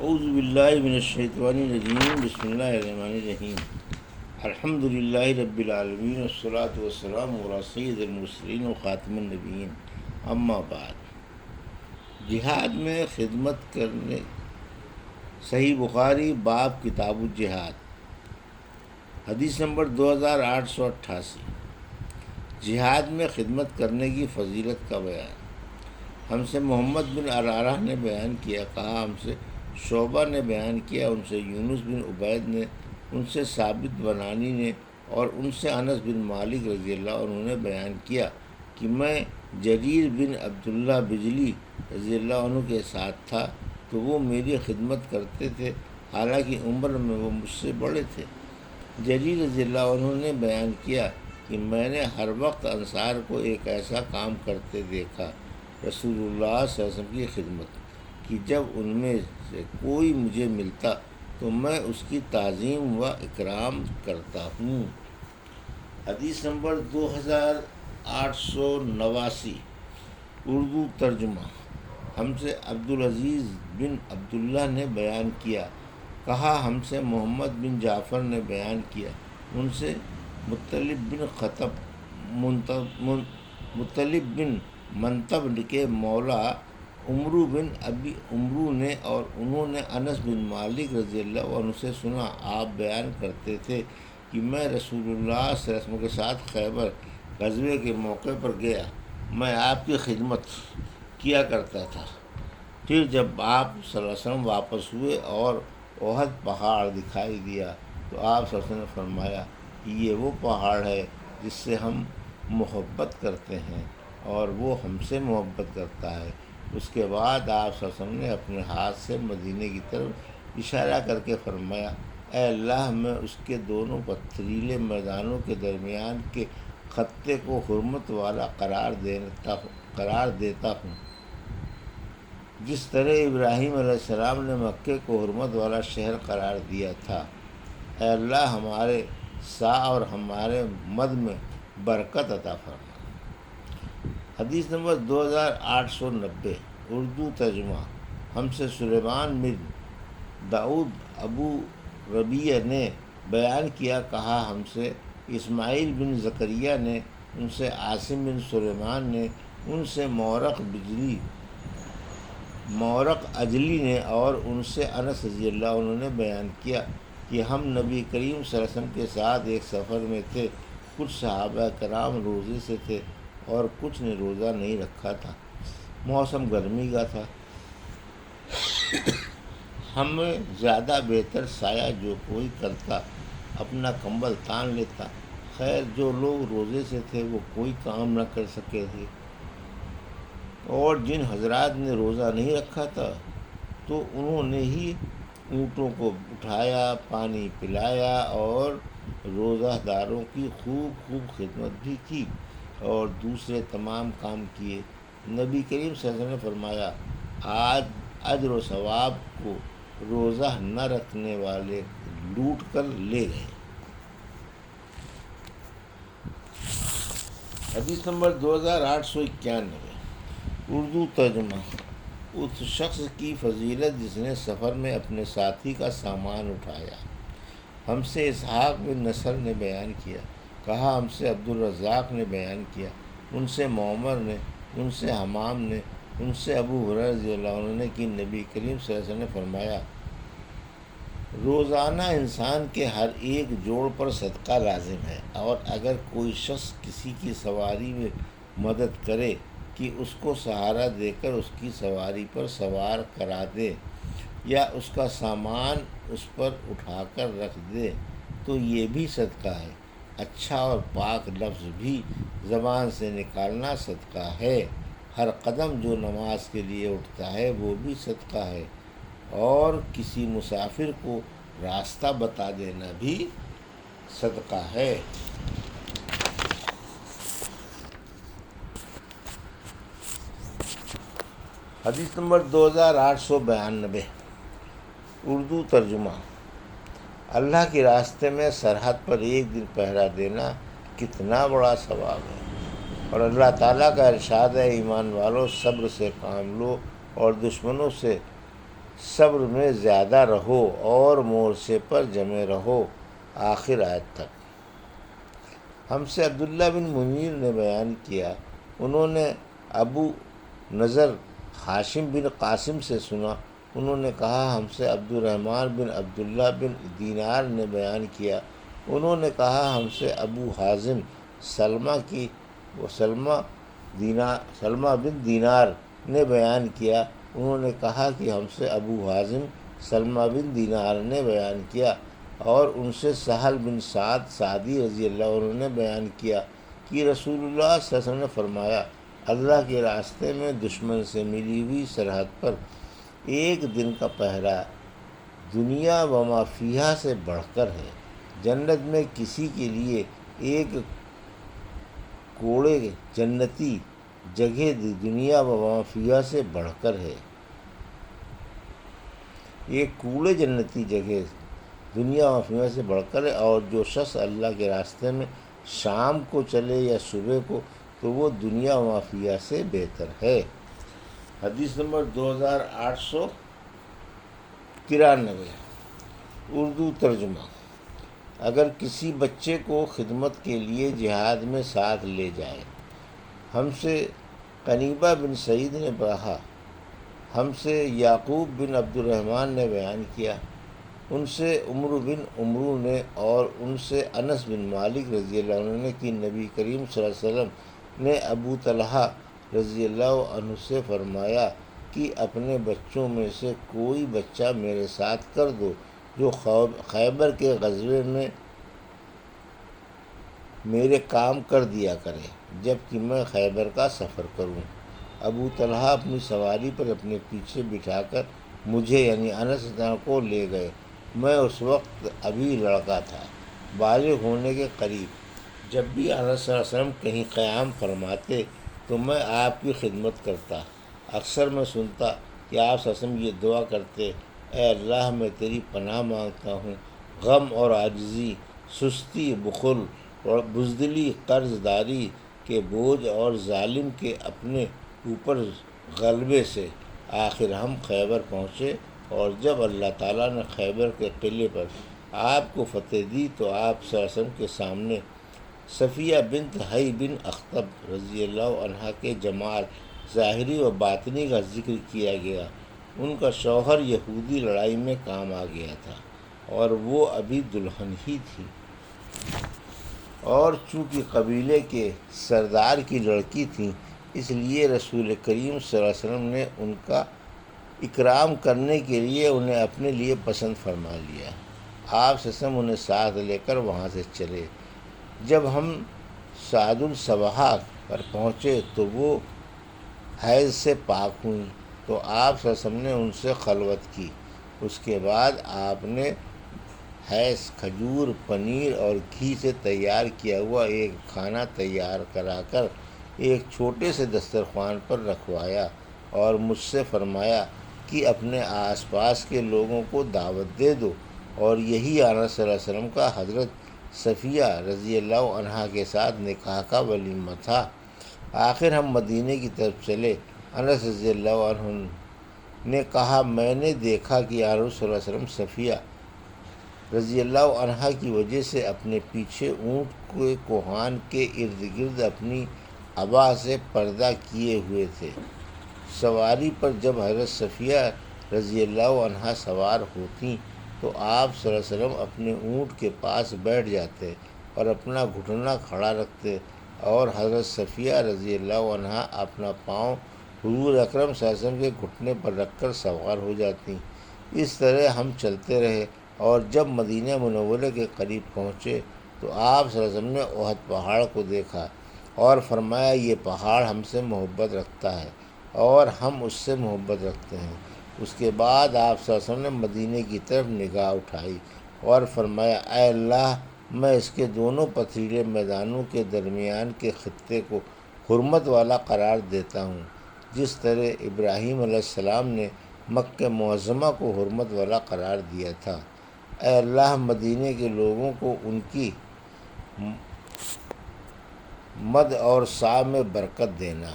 اعوذ باللہ من الشیطان الرجیم، بسم اللہ الرحمن الرحیم۔ الحمد للہ رب العالمین، والصلاۃ والسلام علی سید المرسلین و خاتم النبیین، اما بعد۔ جہاد میں خدمت کرنے، صحیح بخاری باب کتاب الجہاد، حدیث نمبر 2888۔ جہاد میں خدمت کرنے کی فضیلت کا بیان۔ ہم سے محمد بن عرارہ نے بیان کیا، کہا ہم سے شعبہ نے بیان کیا، ان سے یونس بن عبید نے، ان سے ثابت بنانی نے، اور ان سے انس بن مالک رضی اللہ عنہ نے بیان کیا کہ میں جریر بن عبداللہ بجلی رضی اللہ عنہ کے ساتھ تھا تو وہ میری خدمت کرتے تھے، حالانکہ عمر میں وہ مجھ سے بڑے تھے۔ جریر رضی اللہ عنہ نے بیان کیا کہ میں نے ہر وقت انصار کو ایک ایسا کام کرتے دیکھا، رسول اللہ صلی اللہ علیہ وسلم کی خدمت، کہ جب ان میں سے کوئی مجھے ملتا تو میں اس کی تعظیم و اکرام کرتا ہوں۔ حدیث نمبر 2889، اردو ترجمہ۔ ہم سے عبدالعزیز بن عبداللہ نے بیان کیا، کہا ہم سے محمد بن جعفر نے بیان کیا، ان سے مطلب بن منتب کے مولا عمرو بن ابی عمرو نے، اور انہوں نے انس بن مالک رضی اللہ عنہ سے سنا، آپ بیان کرتے تھے کہ میں رسول اللہ صلی اللہ علیہ وسلم کے ساتھ خیبر غزوے کے موقع پر گیا، میں آپ کی خدمت کیا کرتا تھا۔ پھر جب آپ صلی اللہ علیہ وسلم واپس ہوئے اور احد پہاڑ دکھائی دیا تو آپ صلی اللہ علیہ وسلم نے فرمایا کہ یہ وہ پہاڑ ہے جس سے ہم محبت کرتے ہیں اور وہ ہم سے محبت کرتا ہے۔ اس کے بعد آپ صلی اللہ علیہ وسلم نے اپنے ہاتھ سے مدینے کی طرف اشارہ کر کے فرمایا، اے اللہ، میں اس کے دونوں پتھریلے میدانوں کے درمیان کے خطے کو حرمت والا قرار دیتا ہوں، جس طرح ابراہیم علیہ السلام نے مکے کو حرمت والا شہر قرار دیا تھا۔ اے اللہ، ہمارے سا اور ہمارے مد میں برکت عطا فرما۔ حدیث نمبر 2890، اردو ترجمہ۔ ہم سے سلیمان بن داؤد ابو ربیع نے بیان کیا، کہا ہم سے اسماعیل بن زکریا نے، ان سے عاصم بن سلیمان نے، ان سے مورق اجلی نے، اور ان سے انس رضی اللہ عنہ نے بیان کیا کہ ہم نبی کریم صلی اللہ علیہ وسلم کے ساتھ ایک سفر میں تھے، کچھ صحابہ کرام روزے سے تھے اور کچھ نے روزہ نہیں رکھا تھا، موسم گرمی کا تھا، ہمیں زیادہ بہتر سایہ جو کوئی کرتا اپنا کمبل تان لیتا۔ خیر، جو لوگ روزے سے تھے وہ کوئی کام نہ کر سکے تھے، اور جن حضرات نے روزہ نہیں رکھا تھا تو انہوں نے ہی اونٹوں کو اٹھایا، پانی پلایا اور روزہ داروں کی خوب خدمت بھی کی اور دوسرے تمام کام کیے۔ نبی کریم صلی اللہ علیہ وسلم نے فرمایا، آج اجر و ثواب کو روزہ نہ رکھنے والے لوٹ کر لے گئے۔ حدیث نمبر 2891، اردو ترجمہ۔ اس شخص کی فضیلت جس نے سفر میں اپنے ساتھی کا سامان اٹھایا۔ ہم سے اسحاق بن نصر نے بیان کیا، کہا ہم سے عبدالرزاق نے بیان کیا، ان سے معمر نے، ان سے حمام نے، ان سے ابو ہریرہ رضی اللہ عنہ نے کہ نبی کریم صلی اللہ علیہ وسلم نے فرمایا، روزانہ انسان کے ہر ایک جوڑ پر صدقہ لازم ہے، اور اگر کوئی شخص کسی کی سواری میں مدد کرے کہ اس کو سہارا دے کر اس کی سواری پر سوار کرا دے یا اس کا سامان اس پر اٹھا کر رکھ دے تو یہ بھی صدقہ ہے۔ اچھا اور پاک لفظ بھی زبان سے نکالنا صدقہ ہے۔ ہر قدم جو نماز کے لیے اٹھتا ہے وہ بھی صدقہ ہے، اور کسی مسافر کو راستہ بتا دینا بھی صدقہ ہے۔ حدیث نمبر 2892، اردو ترجمہ۔ اللہ کے راستے میں سرحد پر ایک دن پہرا دینا کتنا بڑا ثواب ہے، اور اللہ تعالیٰ کا ارشاد ہے، ایمان والو، صبر سے کام لو اور دشمنوں سے صبر میں زیادہ رہو اور مورچے پر جمے رہو، آخر آیت تک۔ ہم سے عبداللہ بن منیر نے بیان کیا، انہوں نے ابو نضر ہاشم بن قاسم سے سنا، انہوں نے کہا ہم سے عبد الرحمن بن عبداللہ بن دینار نے بیان کیا، انہوں نے کہا ہم سے ابو حازم سلمہ بن دینار نے بیان کیا، انہوں نے کہا کہ ہم سے ابو حازم سلمہ بن دینار نے بیان کیا، اور ان سے سہل بن سعد سعدی رضی اللہ عنہ نے بیان کیا کہ رسول اللہ صلی اللہ علیہ وسلم نے فرمایا، اللہ کے راستے میں دشمن سے ملی ہوئی سرحد پر ایک دن کا پہرا دنیا و ما فیہا سے بڑھ کر ہے۔ جنت میں کسی کے لیے ایک کوڑے جنتی جگہ دنیا و ما فیہا سے بڑھ کر ہے۔ ایک کوڑے جنتی جگہ دنیا و ما فیہا سے بڑھ کر ہے، اور جو شخص اللہ کے راستے میں شام کو چلے یا صبح کو تو وہ دنیا و ما فیہا سے بہتر ہے۔ حدیث نمبر 2893۔ اردو ترجمہ۔ اگر کسی بچے کو خدمت کے لیے جہاد میں ساتھ لے جائے۔ ہم سے قنیبہ بن سعید نے کہا، ہم سے یعقوب بن عبد الرحمن نے بیان کیا، ان سے عمرو بن عمرو نے، اور ان سے انس بن مالک رضی اللہ عنہ نے کہ نبی کریم صلی اللہ علیہ وسلم نے ابو طلحہ رضی اللہ عنہ سے فرمایا کہ اپنے بچوں میں سے کوئی بچہ میرے ساتھ کر دو جو خیبر کے غزوے میں میرے کام کر دیا کرے جب کہ میں خیبر کا سفر کروں۔ ابو طلحہ اپنی سواری پر اپنے پیچھے بٹھا کر مجھے یعنی انس کو لے گئے۔ میں اس وقت ابھی لڑکا تھا، بالغ ہونے کے قریب۔ جب بھی انس صلی اللہ علیہ وسلم کہیں قیام فرماتے تو میں آپ کی خدمت کرتا۔ اکثر میں سنتا کہ آپ صلی اللہ علیہ وسلم یہ دعا کرتے، اے اللہ میں تیری پناہ مانگتا ہوں غم اور عاجزی، سستی، بخل اور بزدلی، قرض داری کے بوجھ اور ظالم کے اپنے اوپر غلبے سے۔ آخر ہم خیبر پہنچے، اور جب اللہ تعالیٰ نے خیبر کے قلعے پر آپ کو فتح دی تو آپ صلی اللہ علیہ وسلم کے سامنے صفیہ بنت حی بن اخطب رضی اللہ عنہا کے جمال ظاہری و باطنی کا ذکر کیا گیا۔ ان کا شوہر یہودی لڑائی میں کام آ گیا تھا اور وہ ابھی دلہن ہی تھی، اور چونکہ قبیلے کے سردار کی لڑکی تھیں اس لیے رسول کریم صلی اللہ علیہ وسلم نے ان کا اکرام کرنے کے لیے انہیں اپنے لیے پسند فرما لیا۔ آپ صلی اللہ علیہ وسلم انہیں ساتھ لے کر وہاں سے چلے۔ جب ہم سعد الصباح پر پہنچے تو وہ حیض سے پاک ہوئیں، تو آپ صلی اللہ علیہ وسلم نے ان سے خلوت کی۔ اس کے بعد آپ نے حیض، کھجور، پنیر اور گھی سے تیار کیا ہوا ایک کھانا تیار کرا کر ایک چھوٹے سے دسترخوان پر رکھوایا، اور مجھ سے فرمایا کہ اپنے آس پاس کے لوگوں کو دعوت دے دو، اور یہی آنس صلی اللہ علیہ وسلم کا حضرت صفیہ رضی اللہ عنہا کے ساتھ نکاح کا ولیمہ تھا۔ آخر ہم مدینے کی طرف چلے۔ انس رضی اللہ عنہ نے کہا، میں نے دیکھا کہ حضرت صلی اللہ علیہ وسلم صفیہ رضی اللہ عنہا کی وجہ سے اپنے پیچھے اونٹ کے کوہان کے ارد گرد اپنی عبا سے پردہ کیے ہوئے تھے۔ سواری پر جب حضرت صفیہ رضی اللہ عنہا سوار ہوتیں تو آپ صلی اللہ علیہ وسلم اپنے اونٹ کے پاس بیٹھ جاتے اور اپنا گھٹنا کھڑا رکھتے، اور حضرت صفیہ رضی اللہ عنہا اپنا پاؤں حضور اکرم صلی اللہ علیہ وسلم کے گھٹنے پر رکھ کر سوار ہو جاتی۔ اس طرح ہم چلتے رہے، اور جب مدینہ منورہ کے قریب پہنچے تو آپ صلی اللہ علیہ وسلم نے احد پہاڑ کو دیکھا اور فرمایا، یہ پہاڑ ہم سے محبت رکھتا ہے اور ہم اس سے محبت رکھتے ہیں۔ اس کے بعد آپ صلی اللہ علیہ وسلم نے مدینے کی طرف نگاہ اٹھائی اور فرمایا، اے اللہ، میں اس کے دونوں پتھریلے میدانوں کے درمیان کے خطے کو حرمت والا قرار دیتا ہوں، جس طرح ابراہیم علیہ السلام نے مکہ معظمہ کو حرمت والا قرار دیا تھا۔ اے اللہ، مدینے کے لوگوں کو ان کی مد اور سا میں برکت دینا۔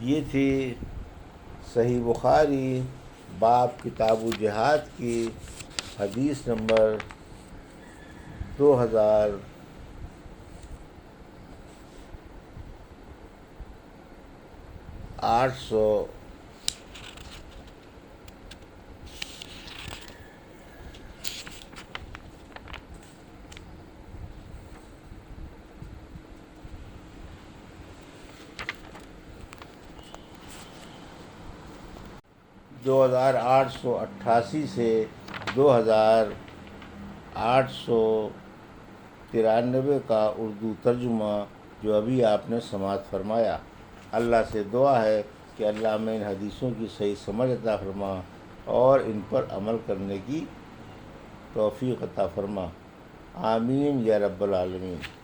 یہ تھی صحیح بخاری باب کتاب جہاد کی حدیث نمبر 2800 2888 سے 2893 کا اردو ترجمہ جو ابھی آپ نے سماعت فرمایا۔ اللہ سے دعا ہے کہ اللہ میں ان حدیثوں کی صحیح سمجھ عطا فرما اور ان پر عمل کرنے کی توفیق عطا فرما۔ آمین یا رب العالمین۔